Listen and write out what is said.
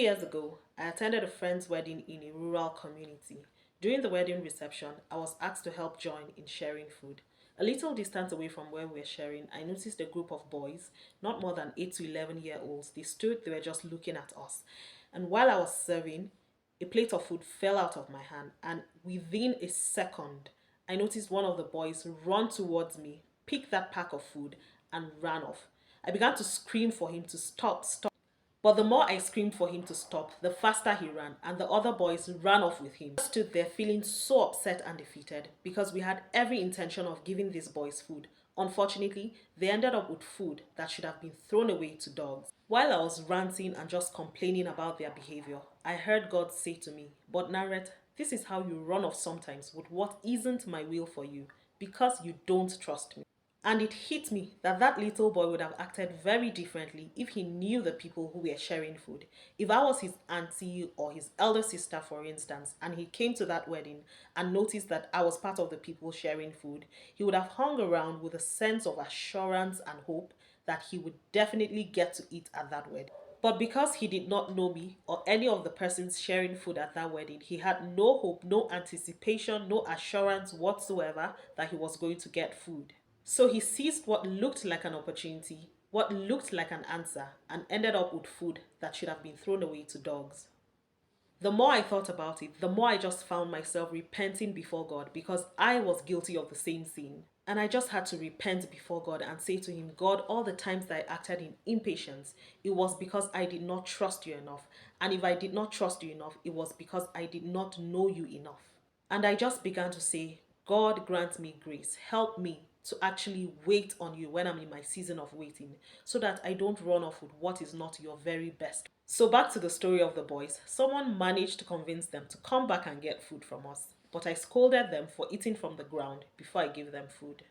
2 years ago, I attended a friend's wedding in a rural community. During the wedding reception, I was asked to help join in sharing food. A little distance away from where we were sharing, I noticed a group of boys, not more than 8 to 11-year-olds. They were just looking at us. And while I was serving, a plate of food fell out of my hand, and within a second, I noticed one of the boys run towards me, pick that pack of food, and ran off. I began to scream for him to stop, stop. But the more I screamed for him to stop, the faster he ran, and the other boys ran off with him. I stood there feeling so upset and defeated because we had every intention of giving these boys food. Unfortunately, they ended up with food that should have been thrown away to dogs. While I was ranting and just complaining about their behavior, I heard God say to me, "But Naret, this is how you run off sometimes with what isn't my will for you, because you don't trust me." And it hit me that that little boy would have acted very differently if he knew the people who were sharing food. If I was his auntie or his elder sister, for instance, and he came to that wedding and noticed that I was part of the people sharing food, he would have hung around with a sense of assurance and hope that he would definitely get to eat at that wedding. But because he did not know me or any of the persons sharing food at that wedding, he had no hope, no anticipation, no assurance whatsoever that he was going to get food. So he seized what looked like an opportunity, what looked like an answer, and ended up with food that should have been thrown away to dogs. The more I thought about it, the more I just found myself repenting before God because I was guilty of the same sin. And I just had to repent before God and say to Him, "God, all the times that I acted in impatience, it was because I did not trust you enough. And if I did not trust you enough, it was because I did not know you enough." And I just began to say, "God, grant me grace. Help me to actually wait on you when I'm in my season of waiting so that I don't run off with what is not your very best." So back to the story of the boys. Someone managed to convince them to come back and get food from us, but I scolded them for eating from the ground before I gave them food.